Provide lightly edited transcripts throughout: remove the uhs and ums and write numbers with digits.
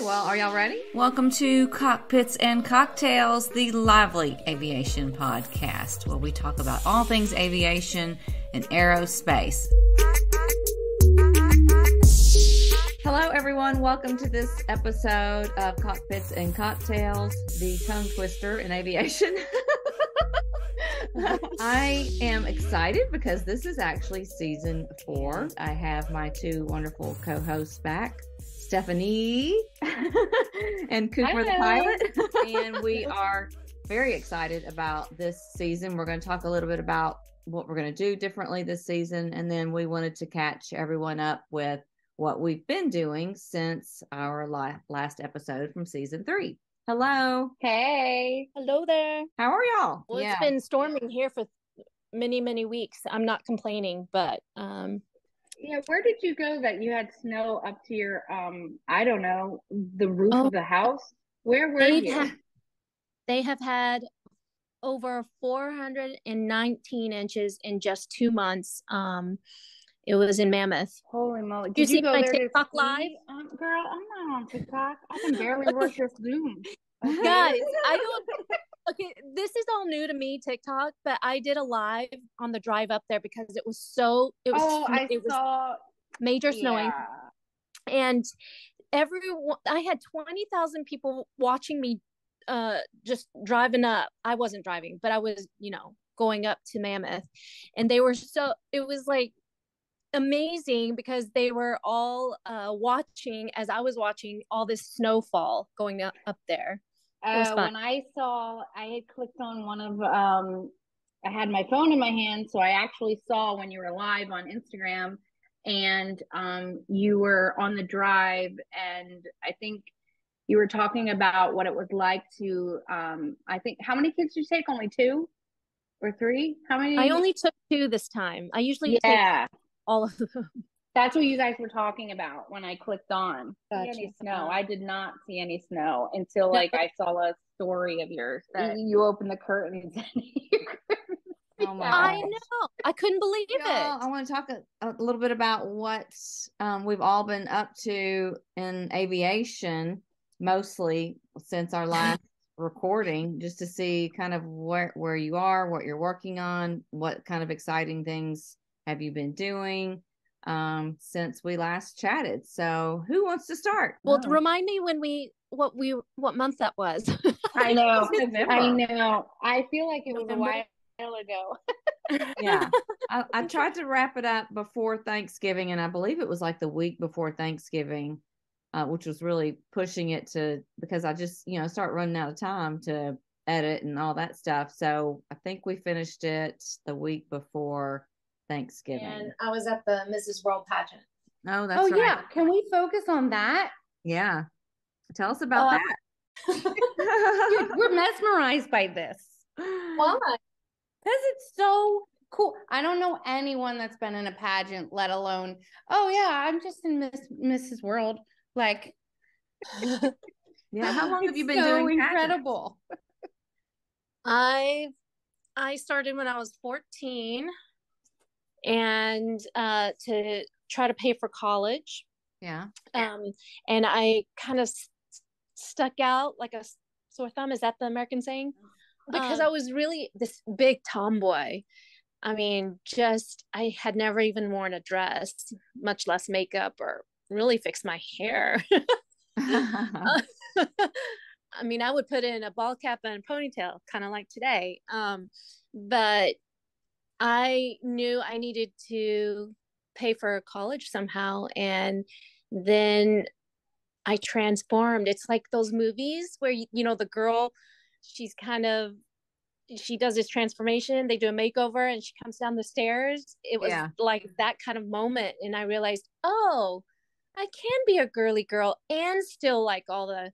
well, are y'all ready? Welcome to Cockpits and Cocktails, the lively aviation podcast, where we talk about all things aviation and aerospace. Hello, everyone. Welcome to this episode of Cockpits and Cocktails, the tongue twister in aviation. I am excited because this is actually season 4. I have my two wonderful co-hosts back, Stephanie and Cooper the pilot. And we are very excited about this season. We're going to talk a little bit about what we're going to do differently this season. And then we wanted to catch everyone up with what we've been doing since our last episode from season 3. Hello. Hey. Hello there. How are y'all? Well, It's been storming here for many weeks. I'm not complaining, but yeah, where did you go that you had snow up to your I don't know, the roof of the house? Where were you? They have had over 419 inches in just 2 months. It was in Mammoth. Holy moly. Did you see my TikTok live? Girl, I'm not on TikTok. I can barely work your Zoom. Guys, I don't. Okay, this is all new to me, TikTok, but I did a live on the drive up there because it was major snowing. And I had 20,000 people watching me just driving up. I wasn't driving, but I was, going up to Mammoth. And it was like amazing because they were all watching as I was watching all this snowfall going up there. When I had clicked on one of I had my phone in my hand, so I actually saw when you were live on Instagram, and you were on the drive, and I think you were talking about what it was like to I think, how many kids did you take? Only 2 or 3? How many? I only took 2 this time. I usually take all of them. That's what you guys were talking about when I clicked on. Gotcha. Any snow? I did not see any snow until I saw a story of yours that you opened the curtains and you couldn't see. Oh my I know. I couldn't believe it. I want to talk a little bit about what we've all been up to in aviation, mostly since our last recording, just to see kind of where you are, what you're working on, what kind of exciting things have you been doing since we last chatted. So who wants to start? Well, remind me what month that was. I know. I feel like it was a while ago. Yeah. I tried to wrap it up before Thanksgiving, and I believe it was like the week before Thanksgiving, which was really pushing it because I just, start running out of time to edit and all that stuff. So I think we finished it the week before Thanksgiving. And I was at the Mrs. World pageant. Oh, that's right. Yeah. Can we focus on that? Yeah. Tell us about that. We're mesmerized by this. Why? Because it's so cool. I don't know anyone that's been in a pageant, let alone, oh yeah, I'm just in Mrs. World. Like, yeah. How long have you been doing incredible? I started when I was 14. And to try to pay for college. Yeah. And I kind of stuck out like a sore thumb. Is that the American saying? Because I was really this big tomboy. I mean, I had never even worn a dress, much less makeup or really fixed my hair. I mean, I would put in a ball cap and a ponytail, kind of like today. But I knew I needed to pay for college somehow. And then I transformed. It's like those movies where, the girl, she does this transformation. They do a makeover and she comes down the stairs. It was like that kind of moment. And I realized, oh, I can be a girly girl and still like all the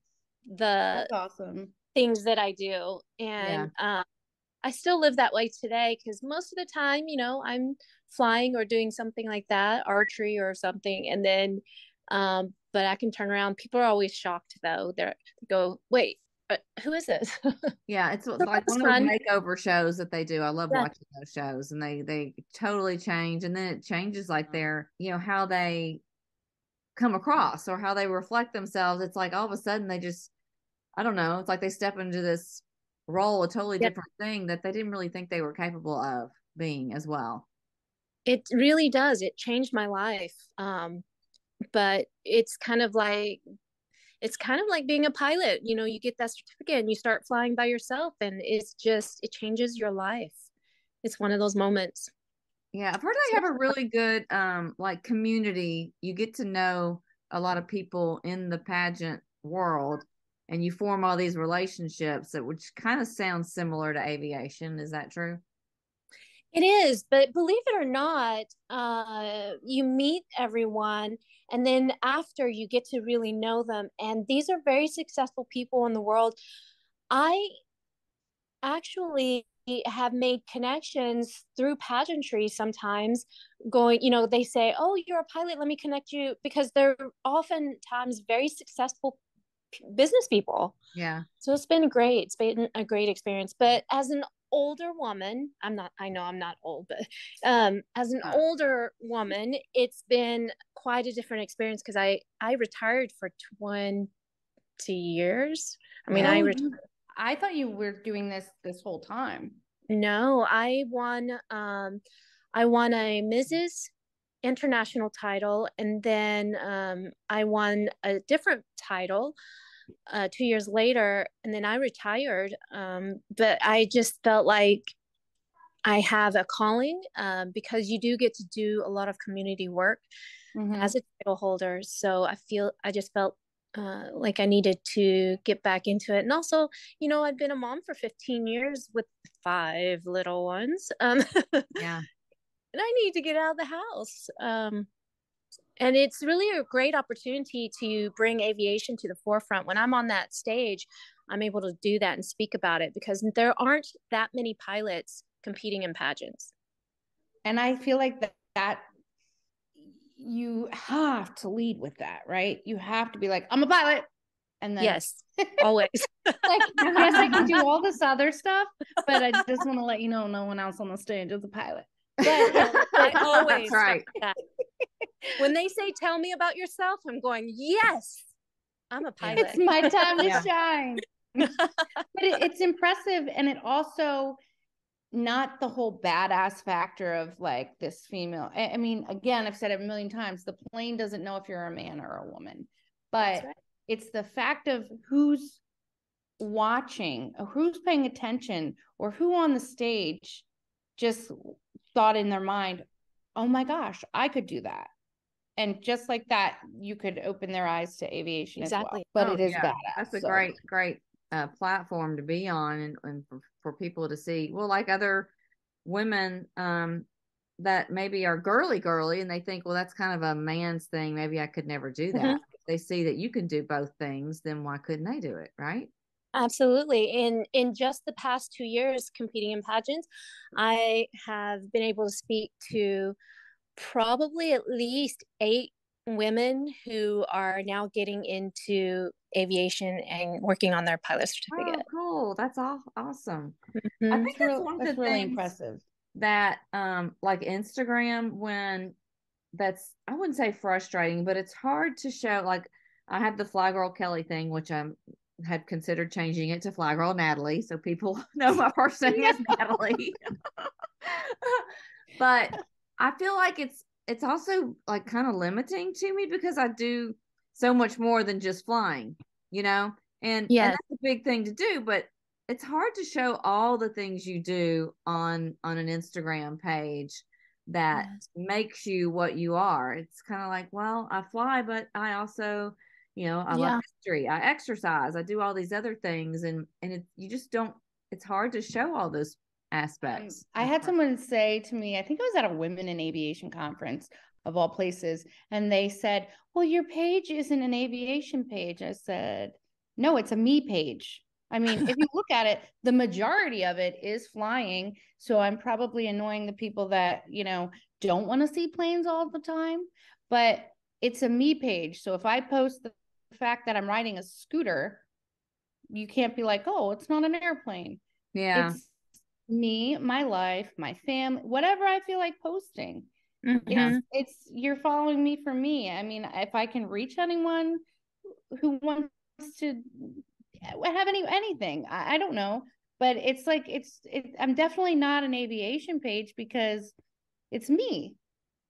That's awesome things that I do. And, I still live that way today because most of the time, I'm flying or doing something like that, archery or something. And then, but I can turn around. People are always shocked though. They go, wait, who is this? Yeah. It's like one of the makeover shows that they do. I love watching those shows, and they totally change. And then it changes like their, how they come across or how they reflect themselves. It's like all of a sudden they just, I don't know, it's like they step into this role, a totally different thing that they didn't really think they were capable of being as well. It really does. It changed my life. But it's kind of like being a pilot. You know, you get that certificate and you start flying by yourself, and it changes your life. It's one of those moments. Yeah, I've heard they have a really good like community. You get to know a lot of people in the pageant world and you form all these relationships that which kind of sounds similar to aviation. Is that true? It is, but believe it or not, you meet everyone, and then after you get to really know them. And these are very successful people in the world. I actually have made connections through pageantry sometimes going, they say, oh, you're a pilot, let me connect you, because they're oftentimes very successful business people. Yeah. So it's been great. It's been a great experience. But as an older woman, I know I'm not old, but as an older woman, it's been quite a different experience because I retired for 20 years. I mean, I thought you were doing this whole time. No, I won a Mrs. International title, and then I won a different title 2 years later, and then I retired. But I just felt like I have a calling because you do get to do a lot of community work as a title holder. So I just felt like I needed to get back into it. And also, I've been a mom for 15 years with 5 little ones. Yeah. And I need to get out of the house. And it's really a great opportunity to bring aviation to the forefront. When I'm on that stage, I'm able to do that and speak about it because there aren't that many pilots competing in pageants. And I feel like that you have to lead with that, right? You have to be like, I'm a pilot. And then yes, always. like, yes, I can do all this other stuff, but I just want to let you know no one else on the stage is a pilot. But I always right. That. When they say, tell me about yourself, I'm going, yes, I'm a pilot. It's my time to shine. But it's impressive. And it also, not the whole badass factor of like this female. I mean, again, I've said it a million times, the plane doesn't know if you're a man or a woman, but it's the fact of who's watching or who's paying attention or who on the stage just thought in their mind, oh my gosh, I could do that. And just like that, you could open their eyes to aviation as well. But it is badass. That's a great platform to be on and for people to see. Well, like other women that maybe are girly and they think, well, that's kind of a man's thing. Maybe I could never do that. If they see that you can do both things, then why couldn't they do it? Right. Absolutely. In just the past 2 years competing in pageants, I have been able to speak to probably at least 8 women who are now getting into aviation and working on their pilot certificate. Oh, cool. That's awesome. I think that's one of the really things impressive that like Instagram, when that's, I wouldn't say frustrating, but it's hard to show. Like I have the Fly Girl Kelly thing, which I had considered changing it to Fly Girl Natalie so people know my first name is Natalie. But I feel like it's also like kind of limiting to me because I do so much more than just flying, and that's a big thing to do, but it's hard to show all the things you do on an Instagram page that makes you what you are. It's kind of like, well, I fly, but I also, I love history. I exercise. I do all these other things, and you just don't. It's hard to show all those aspects. I had someone say to me, I think I was at a women in aviation conference of all places, and they said, well, your page isn't an aviation page. I said, no, it's a me page. I mean, if you look at it, the majority of it is flying. So I'm probably annoying the people that, don't want to see planes all the time, but it's a me page. So if I post the fact that I'm riding a scooter, you can't be like, oh, it's not an airplane. Yeah. It's me, my life, my family, whatever I feel like posting. It's you're following me for me. I mean, if I can reach anyone who wants to have anything, I don't know, but it's like I'm definitely not an aviation page because it's me.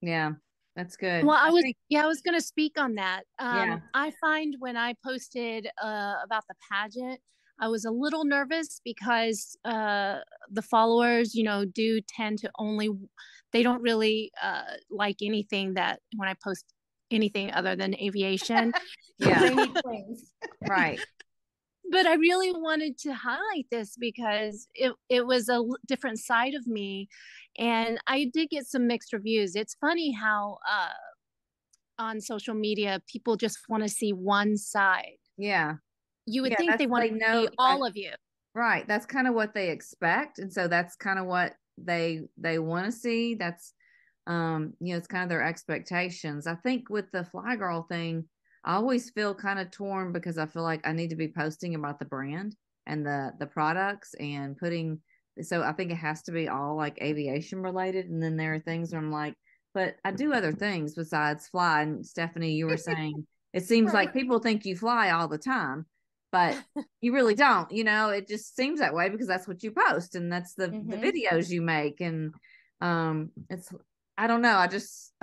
Yeah, that's good. Well, I think, I was going to speak on that. yeah, I find when I posted about the pageant, I was a little nervous because the followers, do tend to they don't really like anything that when I post anything other than aviation. yeah, They need planes. right. But I really wanted to highlight this because it was a different side of me. And I did get some mixed reviews. It's funny how on social media, people just want to see one side. Yeah. You would Yeah, think that's they want they to know, see all of you. right. That's kind of what they expect. And so that's kind of what they want to see. That's it's kind of their expectations. I think with the Fly Girl thing, I always feel kind of torn because I feel like I need to be posting about the brand and the products and putting, so I think it has to be all like aviation related. And then there are things where I'm like, but I do other things besides fly. And Stephanie, you were saying it seems like people think you fly all the time, but you really don't. It just seems that way because that's what you post and that's the videos you make. And it's, I don't know. I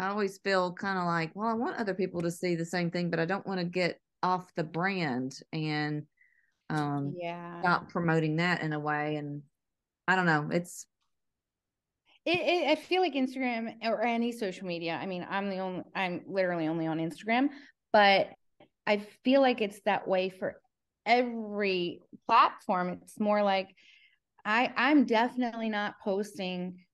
always feel kind of like, well, I want other people to see the same thing, but I don't want to get off the brand and stop promoting that in a way. And I don't know. I feel like Instagram or any social media. I mean, I'm literally only on Instagram, but I feel like it's that way for every platform. It's more like I'm definitely not posting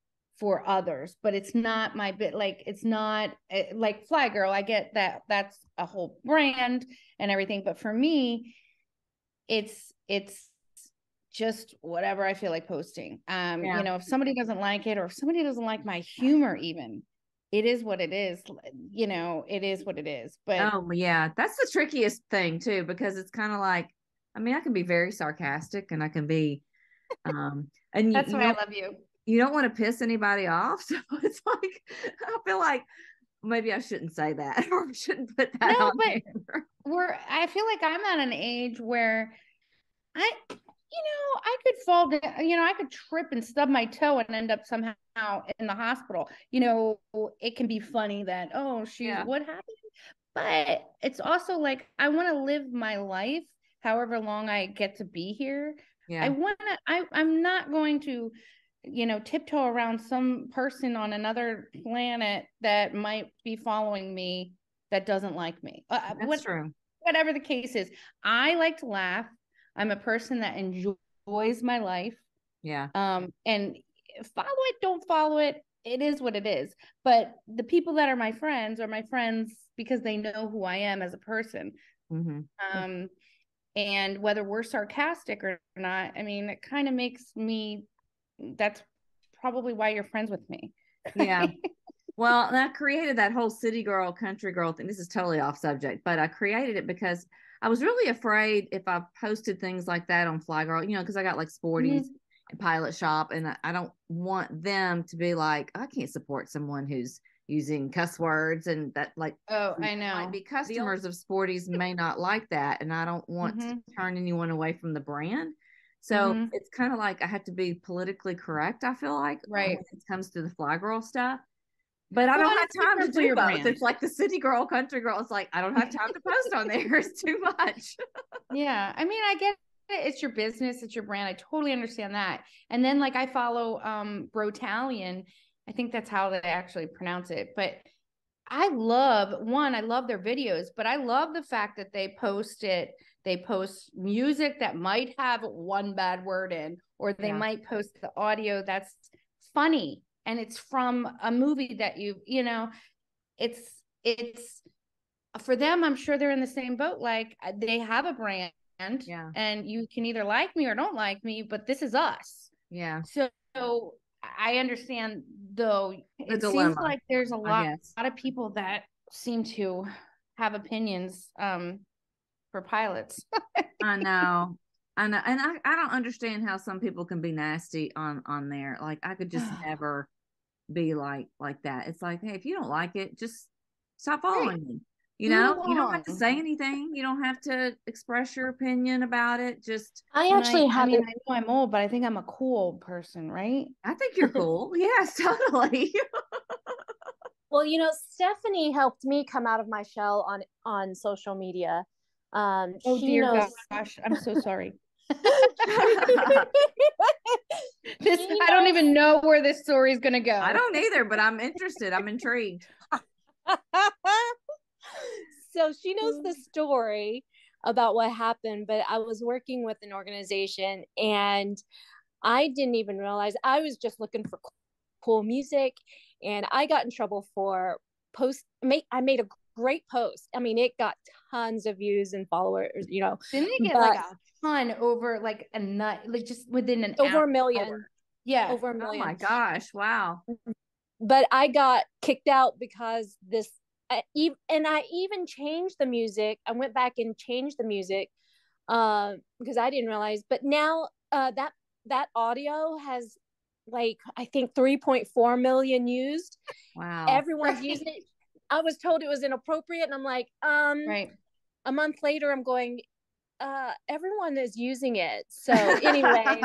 for others, but it's not my bit. Like it's not like Fly Girl. I get that that's a whole brand and everything, but for me, it's just whatever I feel like posting. Yeah. If somebody doesn't like it or if somebody doesn't like my humor, even it is what it is. It is what it is. But Oh, yeah. That's the trickiest thing too, because it's kind of like, I mean, I can be very sarcastic and I can be, and that's why I love you. you don't want to piss anybody off. So it's like, I feel like maybe I shouldn't say that or shouldn't put that No, on but there. I feel like I'm at an age where I could fall down, I could trip and stub my toe and end up somehow in the hospital. It can be funny that, oh, Yeah. what happened? But it's also like, I want to live my life however long I get to be here. Yeah. I'm not going to, tiptoe around some person on another planet that might be following me that doesn't like me. That's true. Whatever the case is, I like to laugh. I'm a person that enjoys my life. Yeah. And follow it, don't follow it. It is what it is. But the people that are my friends are my friends because they know who I am as a person. And whether we're sarcastic or not, I mean, it kind of makes me, that's probably why you're friends with me. Yeah. Well, and I created that whole city girl, country girl thing. This is totally off subject, but I created it because I was really afraid if I posted things like that on Fly Girl, because I got like Sporties and Pilot Shop, and I don't want them to be like, I can't support someone who's using cuss words and that, like, oh, I know. might be customers of Sporties may not like that, and I don't want to turn anyone away from the brand. So it's kind of like I have to be politically correct, I feel like, right, when it comes to the Fly Girl stuff. But I don't have time to do both. Brand. It's like the city girl, country girl. It's like I don't have time to post on there. It's too much. Yeah. I mean, I get it. It's your business, it's your brand. I totally understand that. And then like I follow Brotalion. I think that's how they actually pronounce it. But I love their videos, but I love the fact that they post music that might have one bad word in, or they might post the audio that's funny and it's from a movie that it's for them. I'm sure they're in the same boat. Like they have a brand, and you can either like me or don't like me, but this is us. Yeah. So I understand, though. It dilemma, seems like there's a lot of people that seem to have opinions for pilots. I know. And I don't understand how some people can be nasty on there. Like I could just never. be like that. It's like, hey, if you don't like it, just stop Right. following me. You Move know, you don't have to along. say anything. You don't have to express your opinion about it. Just, I And actually I mean, haven't. I know I'm old, but I think I'm a cool person, right? I think you're cool. Yes, totally. Well, Stephanie helped me come out of my shell on social media. Oh She dear knows. gosh, I'm so sorry. I I don't even know where this story is gonna go. don't either, but I'm interested. I'm intrigued. So she knows the story about what happened, but I was working with an organization and I didn't even realize. I was just looking for cool music, and I got in trouble for I made a great post. I mean, it got tons of views and followers, Didn't it get but like a ton over like a nut, like just within an over hour? a million. Yeah. Over a Oh million. my gosh. Wow. But I got kicked out because I even changed the music. I went back and changed the music because I didn't realize. But now that audio has, like, I think 3.4 million used. Wow. Everyone's using it. I was told it was inappropriate, and I'm like, Right. A month later, I'm going, everyone is using it. So anyways,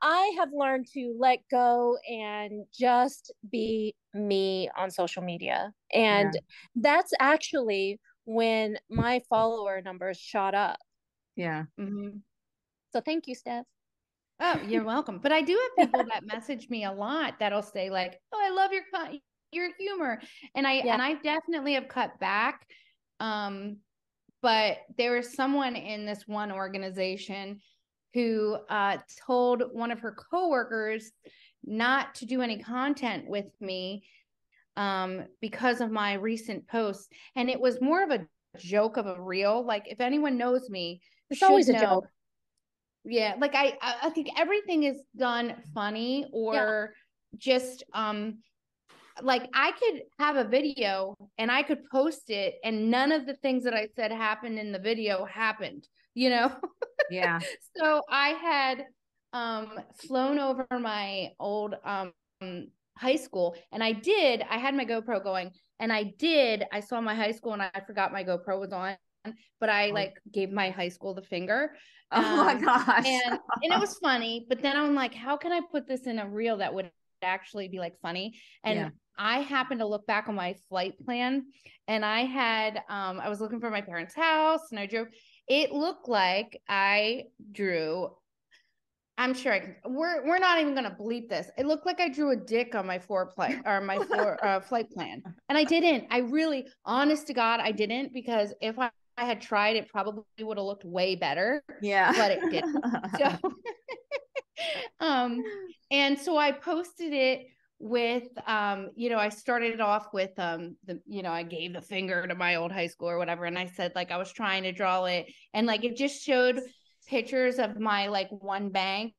I have learned to let go and just be me on social media. And that's actually when my follower numbers shot up. Yeah. Mm-hmm. So thank you, Steph. Oh, you're welcome. But I do have people that message me a lot that'll say like, "Oh, I love your humor," and I definitely have cut back. But there was someone in this one organization who told one of her coworkers not to do any content with me because of my recent posts, and it was more of a joke of a reel. Like, if anyone knows me, It's always a joke. Yeah, like I think everything is done funny or just like I could have a video and I could post it and none of the things that I said happened in the video happened, you know? Yeah. So I had flown over my old high school, and I had my GoPro going, and I saw my high school and I forgot my GoPro was on, but I like gave my high school the finger. Oh my gosh. And it was funny, but then I'm like, how can I put this in a reel that would actually be like funny? And I happened to look back on my flight plan, and I had I was looking for my parents' house, and I drove. It looked like I drew. I'm sure I can. We're not even gonna bleep this. It looked like I drew a dick on my flight plan, and I didn't. I really, honest to God, I didn't, because if I had tried, it probably would have looked way better. Yeah, but it didn't. So, and so I posted it with, I started it off with I gave the finger to my old high school or whatever, and I said like I was trying to draw it, and like it just showed pictures of my like one bank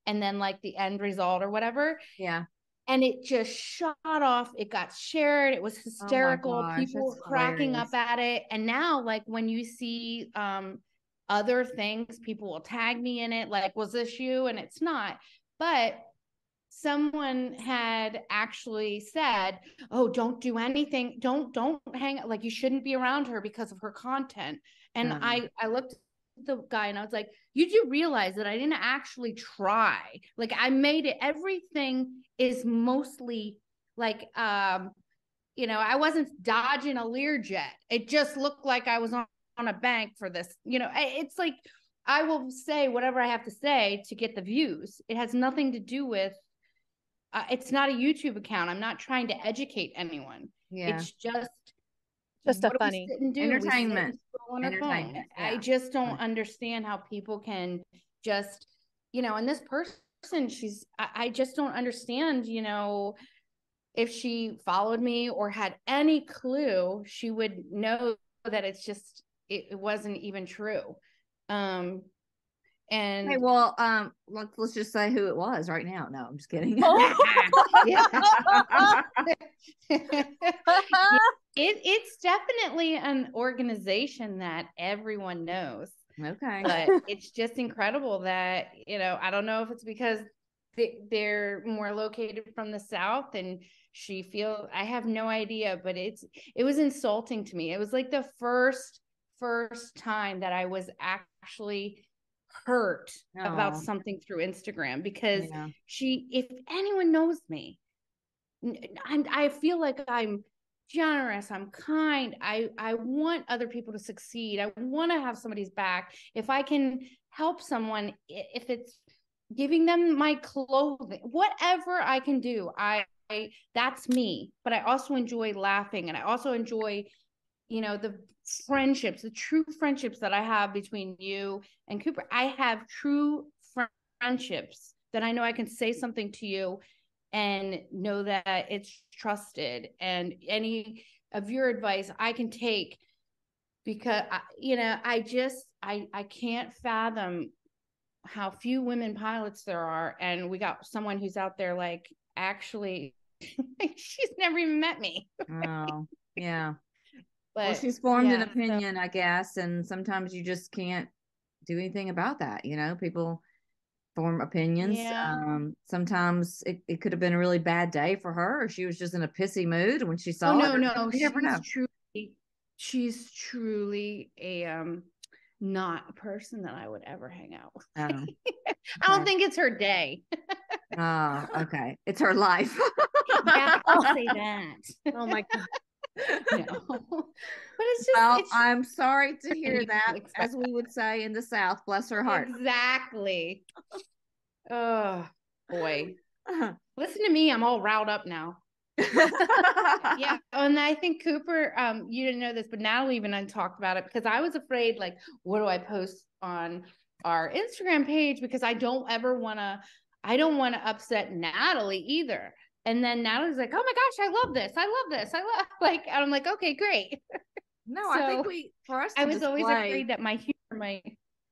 and then like the end result or whatever. Yeah. And it just shot off. It got shared. It was hysterical. Oh gosh, people were cracking up at it. And now, like, when you see other things, people will tag me in it, like, was this you? And it's not. But someone had actually said, oh, don't do anything. Don't hang out. Like, you shouldn't be around her because of her content. And I looked at the guy and I was like, you do realize that I didn't actually try. Like, I made it. Everything is mostly like, I wasn't dodging a Learjet. It just looked like I was on a bank for this. It's like, I will say whatever I have to say to get the views. It has nothing to do with, it's not a YouTube account. I'm not trying to educate anyone. Yeah. It's just a funny entertainment. Yeah. I just don't understand how people can just, and this person, I just don't understand, if she followed me or had any clue, she would know that it wasn't even true. And hey, well, let's just say who it was right now. No, I'm just kidding. It's definitely an organization that everyone knows. Okay. But it's just incredible that, I don't know if it's because they're more located from the South, and I have no idea, but it was insulting to me. It was like the first time that I was actually hurt about something through Instagram, because if anyone knows me, I feel like I'm generous, I'm kind, I want other people to succeed, I want to have somebody's back. If I can help someone, if it's giving them my clothing, whatever I can do, I that's me. But I also enjoy laughing, and I also enjoy, the friendships, the true friendships that I have between you and Cooper. I have true friendships that I know I can say something to you and know that it's trusted, and any of your advice I can take, because I can't fathom how few women pilots there are, and we got someone who's out there, like, actually she's never even met me. Oh, yeah. But well, she's formed an opinion, I guess, and sometimes you just can't do anything about that. People form opinions. Sometimes it could have been a really bad day for her, or she was just in a pissy mood when she saw it. No, she's truly a not a person that I would ever hang out with. Okay. I don't think it's her day. Oh, okay. It's her life. Yeah, I'll say that. Oh my God. No. But it's just, I'm sorry to hear that, as we would say in the South. Bless her heart. Exactly. Oh boy. Listen to me, I'm all riled up now. Yeah. And I think Cooper, you didn't know this, but Natalie even talked about it, because I was afraid, like, what do I post on our Instagram page, because I don't want to upset Natalie either. And then Natalie's like, oh my gosh, I love this. Like, and I'm like, okay, great. No, So, I think I was always afraid that my humor might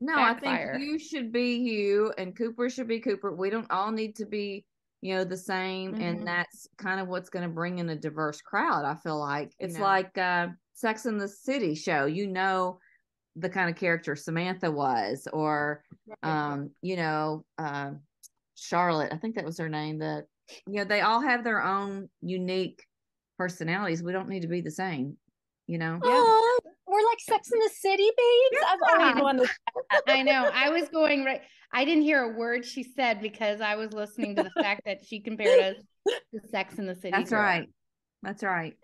backfire. I think you should be you, and Cooper should be Cooper. We don't all need to be, the same. Mm-hmm. And that's kind of what's going to bring in a diverse crowd. I feel like it's like Sex and the City show, the kind of character Samantha was, or, Charlotte, I think that was her name, they all have their own unique personalities. We don't need to be the same, Yeah. We're like Sex in the City babes. Yeah. I've always wanted that. I know. I was going right. I didn't hear a word she said, because I was listening to the fact that she compared us to Sex in the City. That's right. That's right.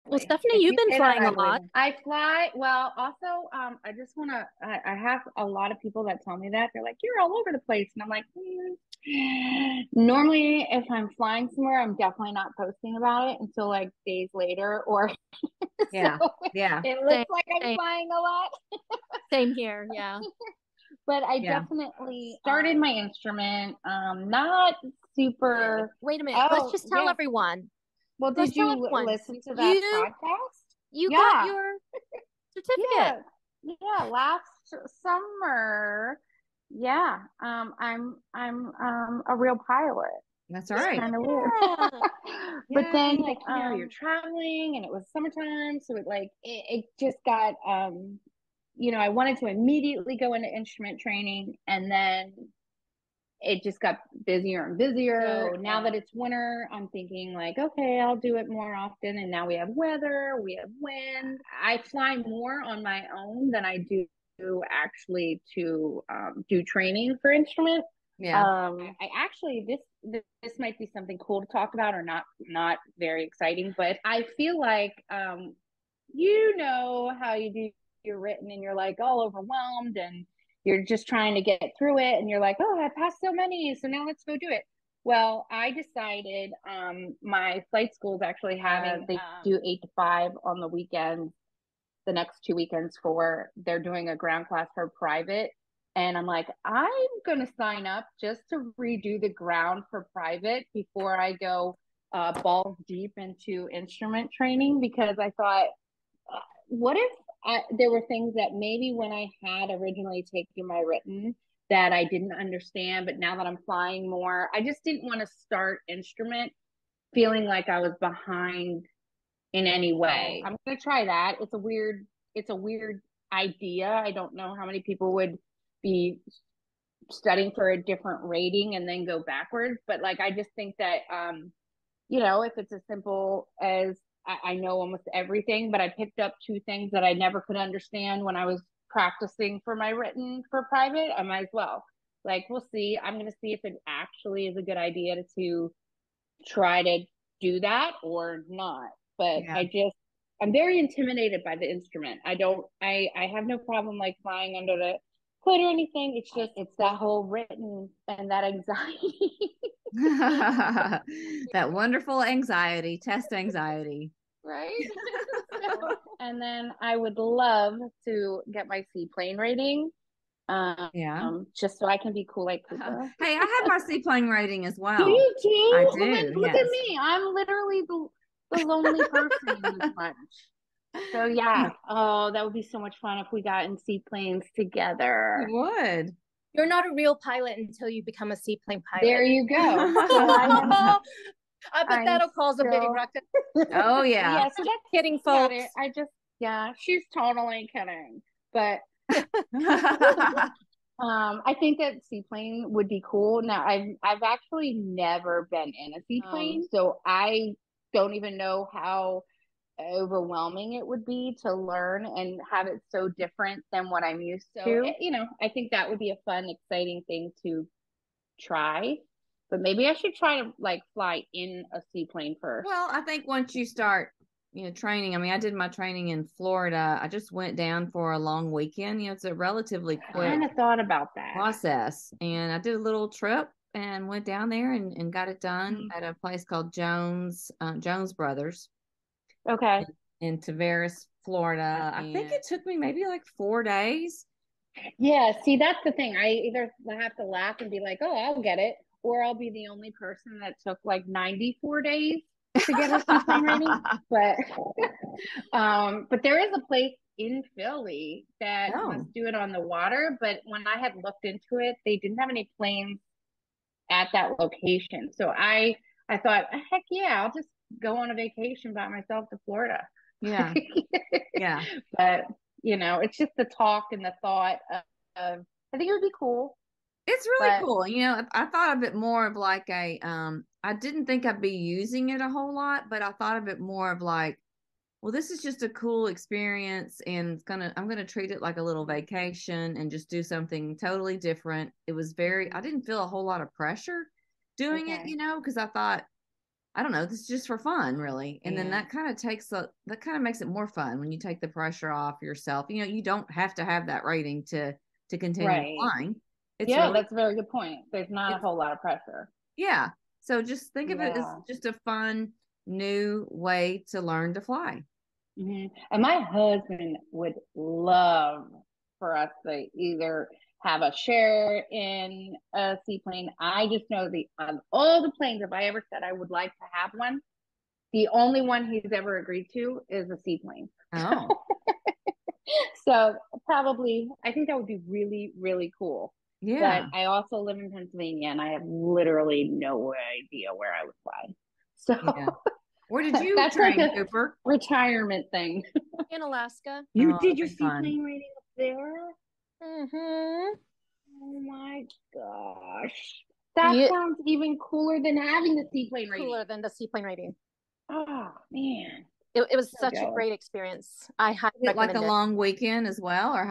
Well, Stephanie, you've been flying a lot. I fly. Well, also, I just want to, I have a lot of people that tell me that. They're like, you're all over the place. And I'm like, normally if I'm flying somewhere, I'm definitely not posting about it until like days later, or yeah. It looks like I'm flying a lot. Same here. Yeah. But I definitely started my instrument. Not super. Wait a minute. Let's just tell everyone. Well, did you listen to that podcast? You got your certificate. Yeah, last summer. Yeah. I'm a real pilot. That's all right. Kind of weird. But then you're traveling, and it was summertime, so it just got I wanted to immediately go into instrument training, and then it just got busier and busier. So now that it's winter, I'm thinking like, okay, I'll do it more often. And now we have weather, we have wind. I fly more on my own than I do actually to do training for instrument. Yeah. I actually, this might be something cool to talk about, or not very exciting, but I feel like, how you do your written, and you're like all overwhelmed, and you're just trying to get through it, and you're like, oh, I passed so many, so now let's go do it. Well, I decided, my flight school is actually they do 8 to 5 on the weekends, the next 2 weekends, they're doing a ground class for private. And I'm like, I'm going to sign up just to redo the ground for private before I go balls deep into instrument training, because I thought, what if there were things that maybe when I had originally taken my written that I didn't understand, but now that I'm flying more, I just didn't want to start instrument feeling like I was behind in any way. I'm going to try that. It's a weird idea. I don't know how many people would be studying for a different rating and then go backwards. But like, I just think that, you know, if it's as simple as I know almost everything, but I picked up two things that I never could understand when I was practicing for my written for private, I might as well. Like, we'll see. I'm going to see if it actually is a good idea to try to do that or not. But Yeah. I'm very intimidated by the instrument. I have no problem like flying under the hood or anything. It's just, it's that whole written and that anxiety. That wonderful anxiety, test anxiety. Right. And then I would love to get my seaplane rating. Just so I can be cool like Cooper. Hey, I have my seaplane rating as well. Do you too? I Oh, do. look at me. I'm literally the lonely person in this bunch. So yeah. Oh, that would be so much fun if we got in seaplanes together. It would. You're not a real pilot until you become a seaplane pilot. There you go. I bet that'll cause a big ruckus. Oh yeah. Yeah, so that's kidding, folks. She's totally kidding. But I think that seaplane would be cool. Now, I've actually never been in a seaplane, so I don't even know how overwhelming it would be to learn and have it so different than what I'm used to. You know, I think that would be a fun, exciting thing to try. But maybe I should try to like fly in a seaplane first. Well, I think once you start, training. I mean, I did my training in Florida. I just went down for a long weekend. It's a relatively quick I kind of thought about that process. And I did a little trip and went down there and got it done at a place called Jones Brothers. Okay. In Tavares, Florida. I think it took me maybe like 4 days. Yeah, see, that's the thing. I either have to laugh and be like, oh, I'll get it, or I'll be the only person that took like 94 days to get a seaplane rating. But there is a place in Philly that must do it on the water. But when I had looked into it, they didn't have any planes at that location. So I thought, heck yeah, I'll just go on a vacation by myself to Florida. Yeah. Yeah. But it's just the talk and the thought of I think it would be cool. It's really cool. I thought of it more of like I didn't think I'd be using it a whole lot, but I thought of it more of like, well, this is just a cool experience and I'm going to treat it like a little vacation and just do something totally different. It was I didn't feel a whole lot of pressure doing it, because I thought, I don't know, this is just for fun, really. And then that kind of makes it more fun when you take the pressure off yourself. You don't have to have that rating to continue flying. That's a very good point. There's not a whole lot of pressure. Yeah. So just think of it as just a fun, new way to learn to fly. Mm-hmm. And my husband would love for us to either have a share in a seaplane. I just know on all the planes, if I ever said I would like to have one, the only one he's ever agreed to is a seaplane. Oh. So probably, I think that would be really, really cool. Yeah. But I also live in Pennsylvania and I have literally no idea where I would fly. So where did you train, like a Cooper? Retirement thing. In Alaska. You did your seaplane rating up there? Mm-hmm. Oh my gosh. That sounds even cooler than having the seaplane rating. Cooler than the seaplane rating. Oh man. It was such a great experience. I highly recommend like a long weekend as well, or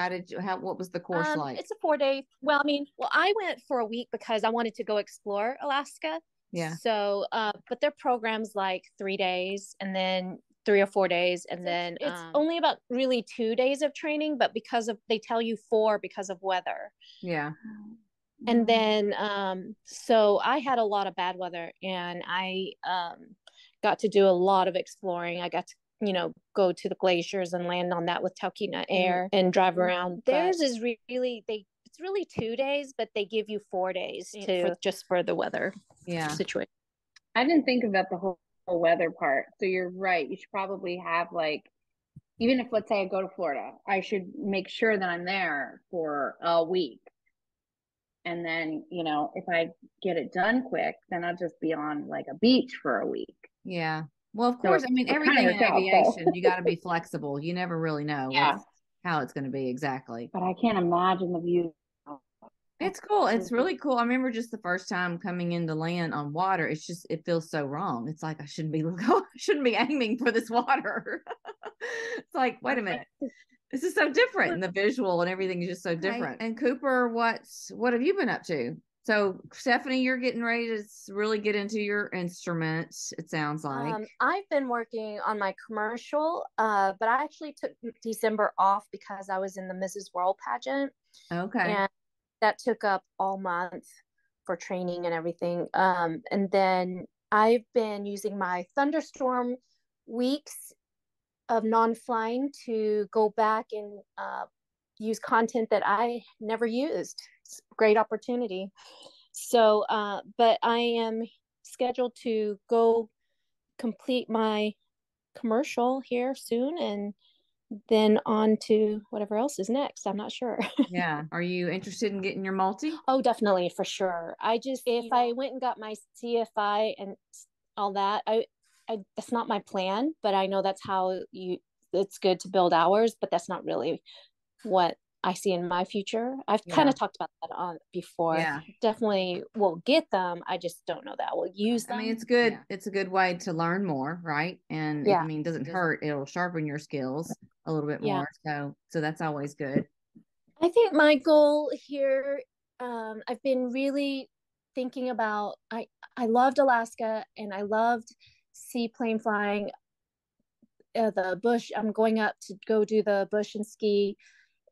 what was the course like? It's a 4-day. Well, I went for a week because I wanted to go explore Alaska. Yeah. So, but their program's like 3 days and then 3 or 4 days. And then it's only about really 2 days of training, but they tell you 4 because of weather. Yeah. And then, so I had a lot of bad weather and I, got to do a lot of exploring. I got to, go to the glaciers and land on that with Talkeetna Air and drive around. Theirs is it's really 2 days, but they give you 4 days just for the weather situation. I didn't think about the whole weather part. So you're right. You should probably have even if, let's say I go to Florida, I should make sure that I'm there for a week. And then, if I get it done quick, then I'll just be on like a beach for a week. Yeah. Well, of course, everything in aviation, you got to be flexible. You never really know how it's going to be exactly. But I can't imagine the view. It's cool. It's really cool. I remember just the first time coming into land on water. It feels so wrong. It's like I shouldn't be aiming for this water. It's like, wait a minute. This is so different, and the visual and everything is just so different. And Cooper, what have you been up to? So Stephanie, you're getting ready to really get into your instruments, it sounds like. I've been working on my commercial, but I actually took December off because I was in the Mrs. World pageant. Okay. And that took up all month for training and everything. And then I've been using my thunderstorm weeks of non-flying to go back and use content that I never used. It's a great opportunity. So, but I am scheduled to go complete my commercial here soon, and then on to whatever else is next. I'm not sure. Yeah. Are you interested in getting your multi? Oh, definitely, for sure. If I went and got my CFI and all that, I that's not my plan, but I know that's how it's good to build hours, but that's not really what I see in my future. I've kind of talked about that on before. Yeah. Definitely will get them. I just don't know that we'll use them. I mean, it's good. Yeah. It's a good way to learn more, right? And it doesn't hurt. It'll sharpen your skills a little bit more. So that's always good. I think my goal here, I've been really thinking about, I loved Alaska and I loved seaplane flying, the bush. I'm going up to go do the bush and ski,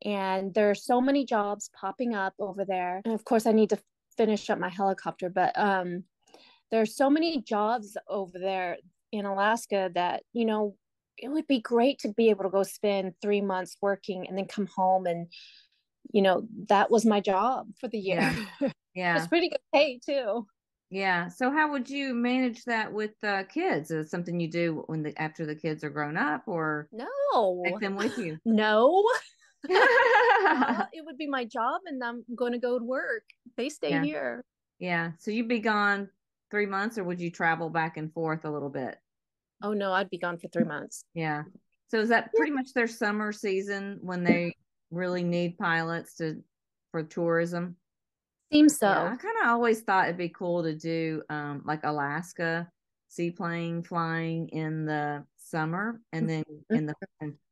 and there are so many jobs popping up over there. And of course I need to finish up my helicopter, but there are so many jobs over there in Alaska that, you know, it would be great to be able to go spend 3 months working and then come home, and you know, that was my job for the year. Yeah. It's pretty good pay too. Yeah. So how would you manage that with kids? Is it something you do after the kids are grown up, or no, take them with you? No. It would be my job, and I'm going to go to work. They stay here. Yeah. So you'd be gone 3 months, or would you travel back and forth a little bit? Oh no, I'd be gone for 3 months. Yeah. So is that pretty much their summer season when they really need pilots for tourism? Seems so. Yeah, I kind of always thought it'd be cool to do like Alaska seaplane flying in the summer, and then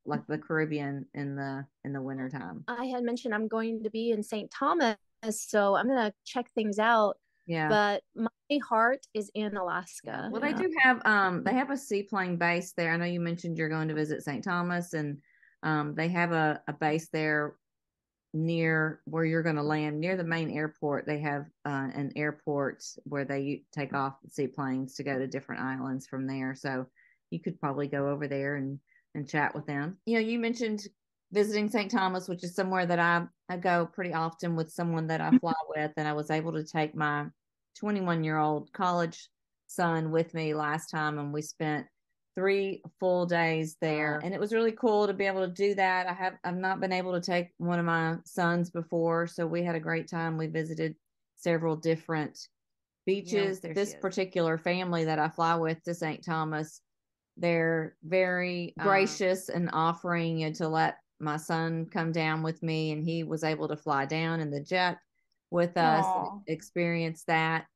like the Caribbean in the wintertime. I had mentioned I'm going to be in St. Thomas, so I'm gonna check things out. Yeah. But my heart is in Alaska. Well, they do have a seaplane base there. I know you mentioned you're going to visit St. Thomas, and they have a base there near where you're going to land, near the main airport. They have an airport where they take off seaplanes to go to different islands from there. So you could probably go over there and chat with them. You know, you mentioned visiting St. Thomas, which is somewhere that I go pretty often with someone that I fly with, and I was able to take my 21-year-old college son with me last time, and we spent 3 full days there, and it was really cool to be able to do that. I've not been able to take one of my sons before, so we had a great time. We visited several different beaches. This particular family that I fly with to St. Thomas, they're very gracious and offering to let my son come down with me, and he was able to fly down in the jet with us, experience that.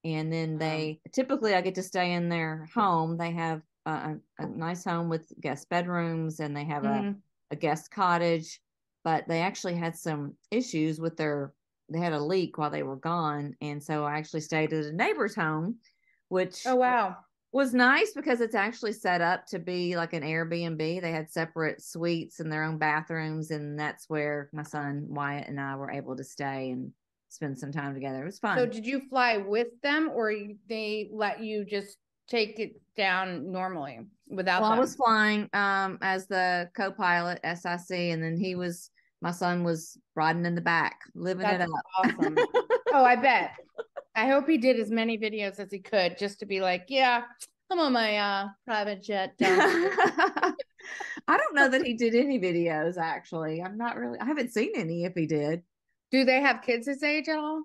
And then typically I get to stay in their home. They have a nice home with guest bedrooms, and they have a guest cottage, but they actually had some issues with they had a leak while they were gone. And so I actually stayed at a neighbor's home, which was nice because it's actually set up to be like an Airbnb. They had separate suites and their own bathrooms, and that's where my son Wyatt and I were able to stay and spend some time together. It was fun. So did you fly with them, or they let you just take it down normally without them? I was flying as the co-pilot SIC, and then my son was riding in the back, living it up. Awesome. Oh, I bet. I hope he did as many videos as he could, just to be like, yeah, I'm on my private jet down. I don't know that he did any videos, actually. I haven't seen any if he did. Do they have kids his age at all?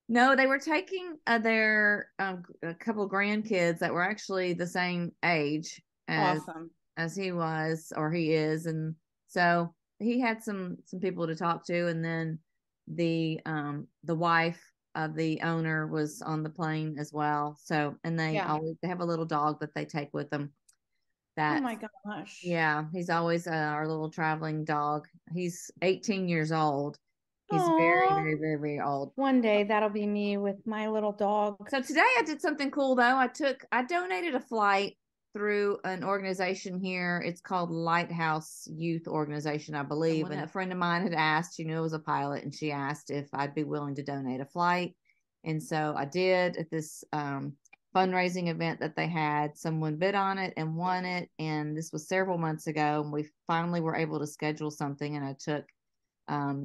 No, they were taking their a couple grandkids that were actually the same age as he was, or he is, and so he had some people to talk to. And then the wife of the owner was on the plane as well. So, and they have a little dog that they take with them. Oh my gosh. Yeah, he's always our little traveling dog. He's 18 years old. He's Aww. very, very, very, very old. One day that'll be me with my little dog. So today I did something cool though. I donated a flight through an organization here. It's called Lighthouse Youth Organization, I believe. And a friend of mine had asked, she knew I was a pilot, and she asked if I'd be willing to donate a flight. And so I did at this fundraising event that they had. Someone bid on it and won it. And this was several months ago. And we finally were able to schedule something. And I took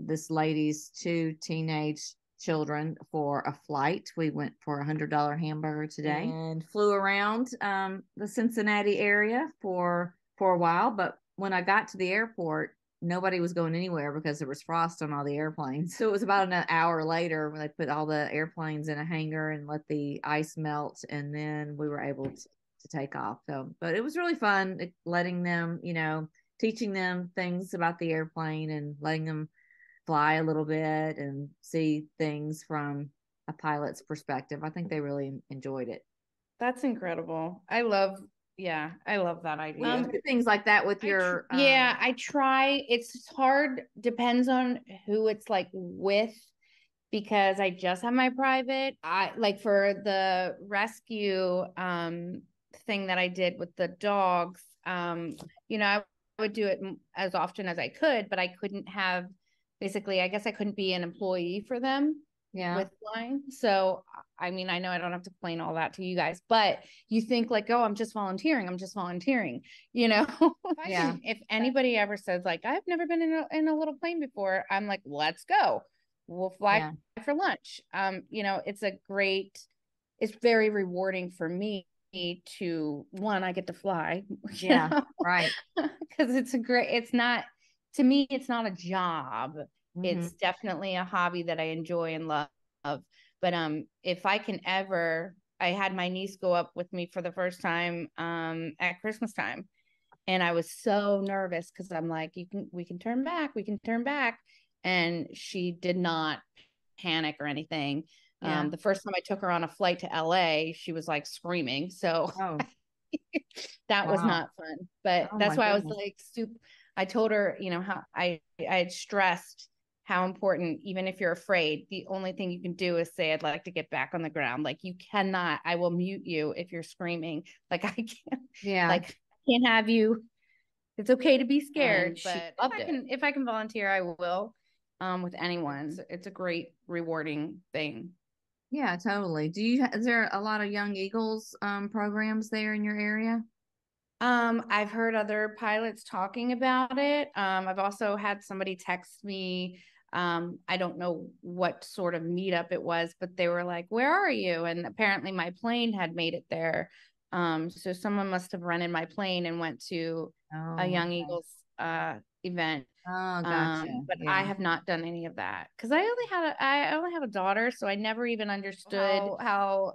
this lady's 2 teenage children for a flight. We went for $100 hamburger today and flew around the Cincinnati area for a while. But when I got to the airport, nobody was going anywhere because there was frost on all the airplanes. So it was about an hour later when they put all the airplanes in a hangar and let the ice melt, and then we were able to take off. So, but it was really fun letting them, teaching them things about the airplane and letting them fly a little bit and see things from a pilot's perspective. I think they really enjoyed it. That's incredible. I love that idea. Well, do things like that with your I try. It's hard, depends on who it's like with, because I just have my private. I like for the rescue thing that I did with the dogs, I would do it as often as I could, but I couldn't have, basically, I guess I couldn't be an employee for them with flying. So, I mean, I know I don't have to explain all that to you guys, but you think like, oh, I'm just volunteering. If anybody ever says like, I've never been in a little plane before, I'm like, let's go. We'll fly for lunch. It's very rewarding for me to, one, I get to fly. Right. Because to me, it's not a job. Mm-hmm. It's definitely a hobby that I enjoy and love. But if I can ever, I had my niece go up with me for the first time at Christmas time, and I was so nervous because I'm like, we can turn back, and she did not panic or anything. The first time I took her on a flight to LA, she was like screaming. So that was not fun. But that's why I was like I told her, how I had stressed how important, even if you're afraid, the only thing you can do is say, I'd like to get back on the ground. Like, you cannot, I will mute you if you're screaming. Like, I can't, I can't have you. It's okay to be scared, but if I can volunteer, I will, with anyone. It's a great, rewarding thing. Yeah, totally. Is there a lot of Young Eagles programs there in your area? I've heard other pilots talking about it. I've also had somebody text me. I don't know what sort of meetup it was, but they were like, where are you? And apparently my plane had made it there. So someone must have rented my plane and went to a Young Eagles event. Oh, gotcha. But I have not done any of that because I only have a daughter, so I never even understood how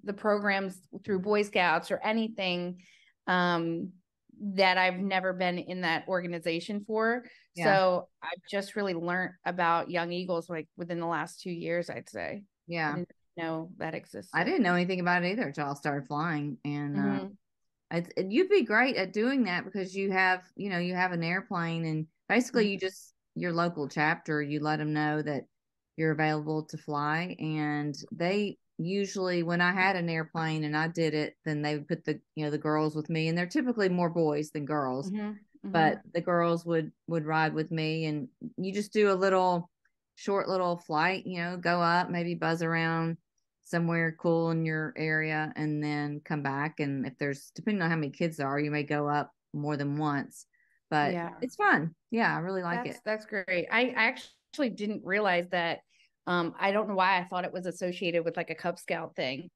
the programs through Boy Scouts or anything that I've never been in that organization for. So I've just really learned about Young Eagles like within the last 2 years, I'd say. I didn't know that existed. I didn't know anything about it either until I started flying. And you'd be great at doing that because you have an airplane, and basically your local chapter, you let them know that you're available to fly, and they usually, when I had an airplane and I did it, then they would put the girls with me, and they're typically more boys than girls, but the girls would ride with me, and you just do a short little flight, go up, maybe buzz around somewhere cool in your area, and then come back. And if there's, depending on how many kids there are, you may go up more than once, but it's fun. I really like it. That's great. I actually didn't realize that. I don't know why I thought it was associated with like a Cub Scout thing.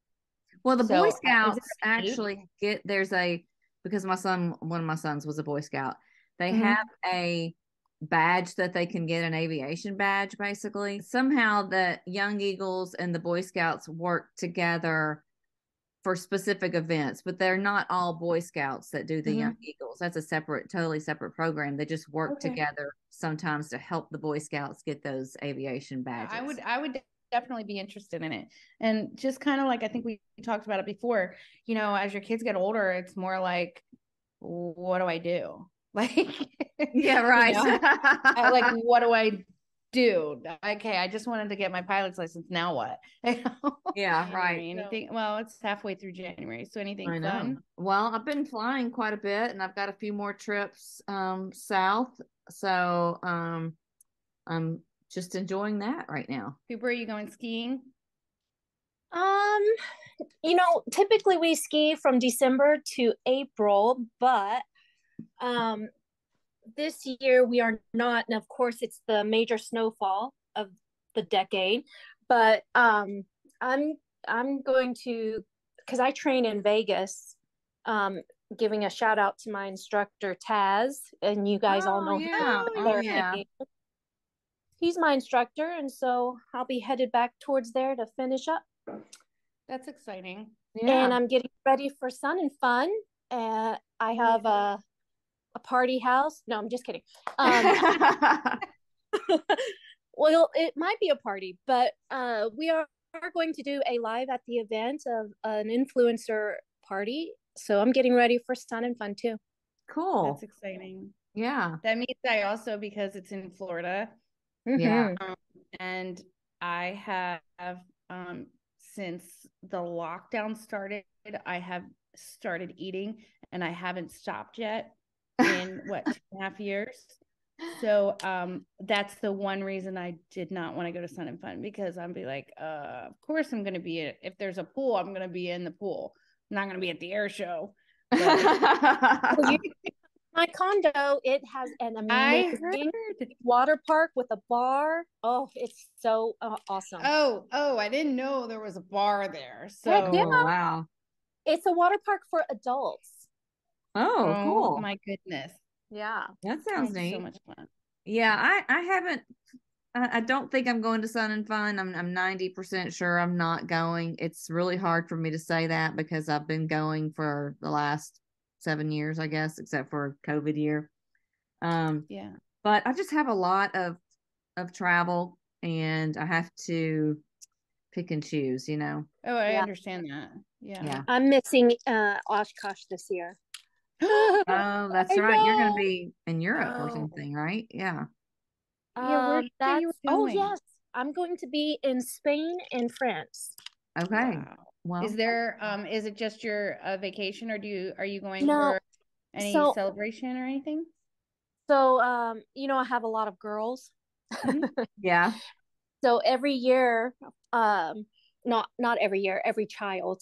Well, the Boy Scouts actually because one of my sons was a Boy Scout. They have a badge that they can get, an aviation badge, basically. Somehow the Young Eagles and the Boy Scouts work together for specific events, but they're not all Boy Scouts that do the Young Eagles. That's a totally separate program. They just work together sometimes to help the Boy Scouts get those aviation badges. I would definitely be interested in it. And just kind of like, I think we talked about it before, you know, as your kids get older, it's more like, what do I do? Like, yeah, right. You know, like, what do I do? Okay, I just wanted to get my pilot's license. Now what? Yeah, right. Anything? Well, it's halfway through January, so anything fun? Well, I've been flying quite a bit, and I've got a few more trips south. So I'm just enjoying that right now. Cooper, are you going skiing? You know, typically we ski from December to April, but this year we are not, and of course it's the major snowfall of the decade, but I'm going to, because I train in Vegas, giving a shout out to my instructor Taz, and you guys all know him. He's my instructor, and so I'll be headed back towards there to finish up. That's exciting. And I'm getting ready for Sun and Fun. I have a party house. No, I'm just kidding. Well, it might be a party, but we are going to do a live at the event of an influencer party. So I'm getting ready for Sun and Fun too. Cool. That's exciting. Yeah. That means I also, because it's in Florida. Yeah. And I have since the lockdown started, I have started eating, and I haven't stopped yet in 2.5 years. So that's the one reason I did not want to go to Sun and Fun, because I'd be like, of course I'm going to be if there's a pool, I'm going to be in the pool. I'm not going to be at the air show. My condo, it has an amazing water park with a bar. Oh, it's so awesome. Oh, I didn't know there was a bar there. So wow. It's a water park for adults. Oh, cool. My goodness. Yeah. That sounds neat. So much fun. Yeah, I haven't, I don't think I'm going to Sun and Fun. I'm 90% sure I'm not going. It's really hard for me to say that because I've been going for the last 7 years, I guess, except for COVID year. Yeah. But I just have a lot of travel, and I have to pick and choose, you know. Oh, I understand that. Yeah. I'm missing Oshkosh this year. Oh, that's right. You're going to be in Europe or something, right? Yeah. Yeah, where are you going? Oh, yes. I'm going to be in Spain and France. Okay. Wow. Well, is there is it just your vacation, or are you going for any celebration or anything? So you know, I have a lot of girls. Yeah. So every year, not every year, every child,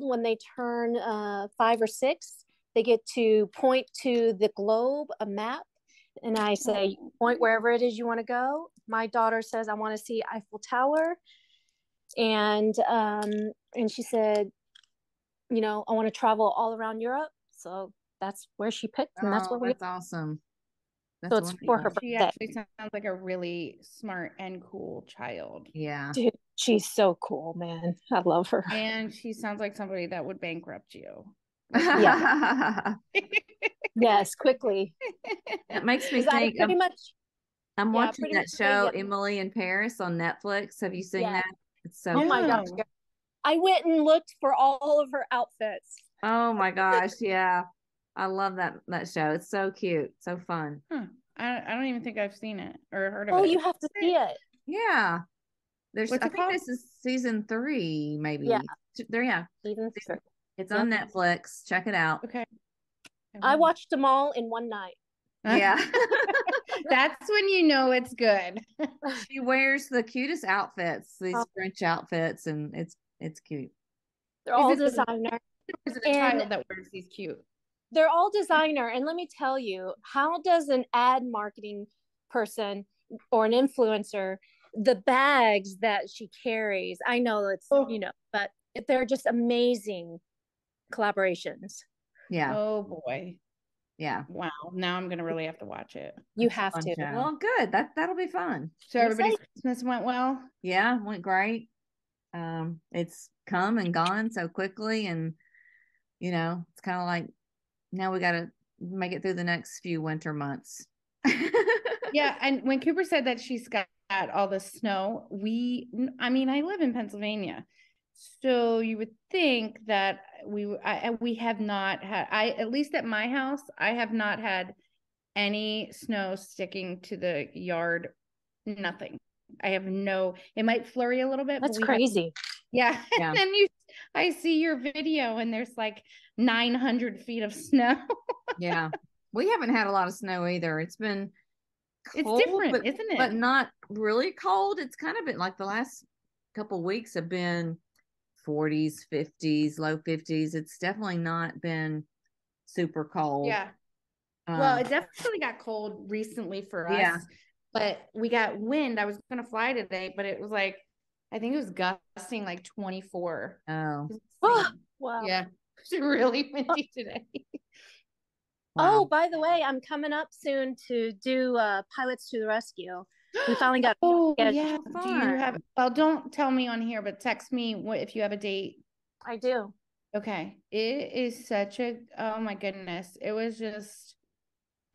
when they turn 5 or 6, they get to point to the globe, a map, and I say, point wherever it is you want to go. My daughter says, I want to see Eiffel Tower. And she said, you know, I want to travel all around Europe. So that's where she picked, and that's where that's awesome. That's so it's for her birthday. She actually sounds like a really smart and cool child. Yeah. Dude, she's so cool, man. I love her. And she sounds like somebody that would bankrupt you. Yeah. Yes, quickly. It makes me think pretty much. I'm watching that show, Emily in Paris, on Netflix. Have you seen that? It's so my gosh. I went and looked for all of her outfits. Oh my gosh, yeah. I love that show. It's so cute, so fun. I don't even think I've seen it or heard of it. Oh, you have to see it. Yeah. I think called? this is season 3, maybe. Yeah. Season 3. It's on Netflix. Check it out. Okay. I watched them all in one night. Yeah. That's when you know it's good. She wears the cutest outfits, these French outfits, and it's cute. They're all designer. Is it a child that wears these cute? They're all designer. And let me tell you, how does an ad marketing person or an influencer, the bags that she carries, I know it's, you know, but they're just amazing collaborations. Yeah. Oh boy. Yeah. Wow. Now I'm gonna really have to watch it. You have to. Show. Well, good. That'll be fun. So everybody's Christmas went well? Yeah, went great. It's come and gone so quickly, and it's kind of like now we got to make it through the next few winter months. Yeah, and when Cooper said that she's got all the snow, I live in Pennsylvania, so you would think that we have not had, at least at my house, I have not had any snow sticking to the yard. Nothing. I have it might flurry a little bit. That's crazy. Yeah. And then I see your video and there's like 900 feet of snow. Yeah. We haven't had a lot of snow either. It's been cold, it's different, isn't it? But not really cold. It's kind of been like the last couple weeks have been 40s, 50s, low 50s. It's definitely not been super cold. Yeah. Well, it definitely got cold recently for us. Yeah. But we got wind. I was going to fly today, but it was like, I think it was gusting like 24. Oh. Wow. Yeah. It's really windy today. Wow. Oh, by the way, I'm coming up soon to do Pilots to the Rescue. We finally got. Yeah. Do you have? Well, don't tell me on here, but text me if you have a date. I do. Okay. It is such a. Oh my goodness! It was just.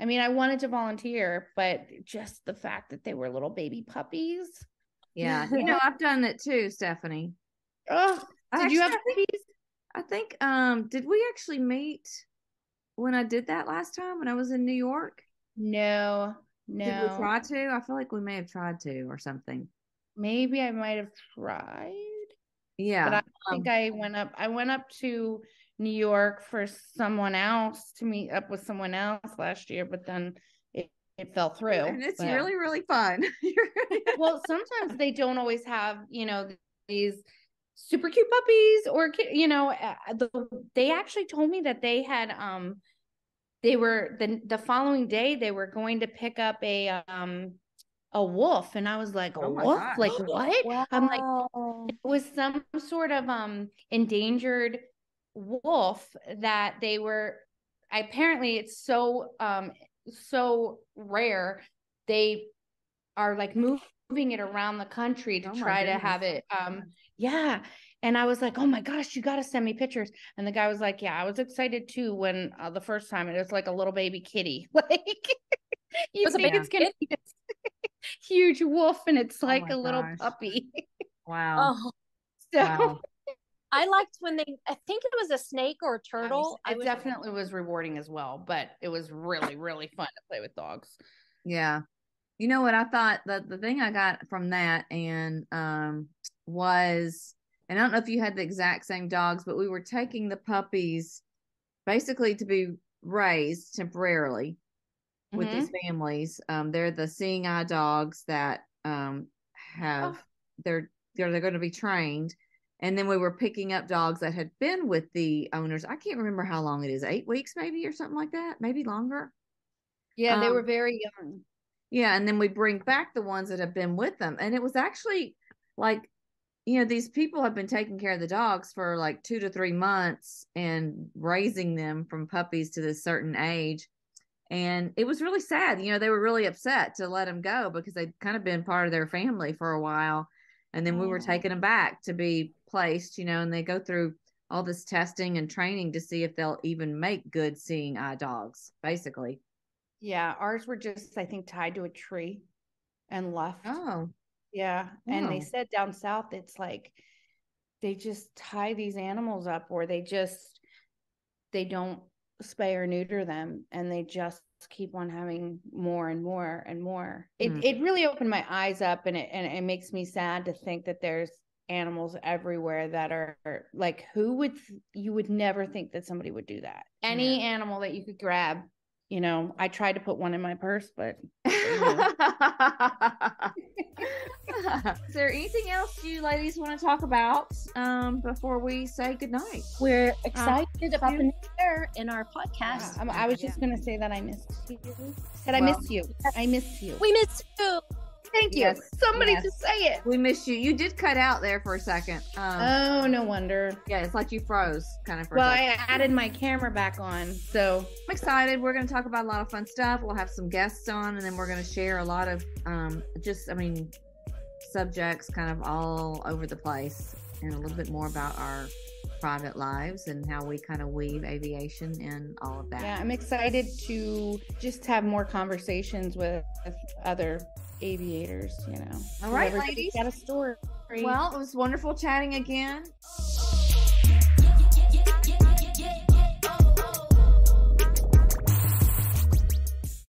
I mean, I wanted to volunteer, but just the fact that they were little baby puppies. Yeah, I've done it too, Stephanie. Oh, did you have puppies? I think. Did we actually meet when I did that last time when I was in New York? No. Did we try to? I feel like we may have tried to or something. Maybe I might have tried. Yeah. But I think I went up to New York for someone else to meet up with someone else last year, but then it fell through. And it's really, really fun. Well, sometimes they don't always have, these super cute puppies or, they actually told me that they had, they were the following day they were going to pick up a wolf, and I was like, a wolf? Gosh. Like what? Wow. I'm like, it was some sort of endangered wolf that they were. Apparently, it's so rare. They are like moving it around the country to try to have it. Yeah. And I was like, oh my gosh, you got to send me pictures. And the guy was like, yeah, I was excited too when the first time it was like a little baby kitty. Like, you think it's going to be this huge wolf and it's like a little puppy. Wow. Oh. So I liked when I think it was a snake or a turtle. It definitely was rewarding as well, but it was really, really fun to play with dogs. Yeah. You know what I thought the thing I got from that was, and I don't know if you had the exact same dogs, but we were taking the puppies basically to be raised temporarily with these families. They're the seeing eye dogs that they're going to be trained. And then we were picking up dogs that had been with the owners. I can't remember how long it is, 8 weeks maybe or something like that, maybe longer. Yeah, they were very young. Yeah, and then we bring back the ones that have been with them. And it was actually like, these people have been taking care of the dogs for like 2 to 3 months and raising them from puppies to this certain age. And it was really sad. They were really upset to let them go because they'd kind of been part of their family for a while. And then we were taking them back to be placed, and they go through all this testing and training to see if they'll even make good seeing eye dogs, basically. Yeah, ours were just, I think, tied to a tree and left. Oh. Yeah. And they said down south, it's like they just tie these animals up, or they don't spay or neuter them, and they just keep on having more and more and more. It really opened my eyes up, and it makes me sad to think that there's animals everywhere that are like, you would never think that somebody would do that. Any animal that you could grab. I tried to put one in my purse, but. Is there anything else you ladies want to talk about before we say goodnight? We're excited about the new year in our podcast. Yeah, I was just going to say that I missed you. I miss you. I miss you. We miss you. Thank you. Yes. Somebody just say it. We missed you. You did cut out there for a second. Oh, no wonder. Yeah, it's like you froze kind of for a second. I added my camera back on, so I'm excited. We're going to talk about a lot of fun stuff. We'll have some guests on, and then we're going to share a lot of subjects kind of all over the place. and a little bit more about our private lives and how we kind of weave aviation and all of that. Yeah, I'm excited to just have more conversations with other aviators, you know. All right, ladies. Got a story. Well, it was wonderful chatting again.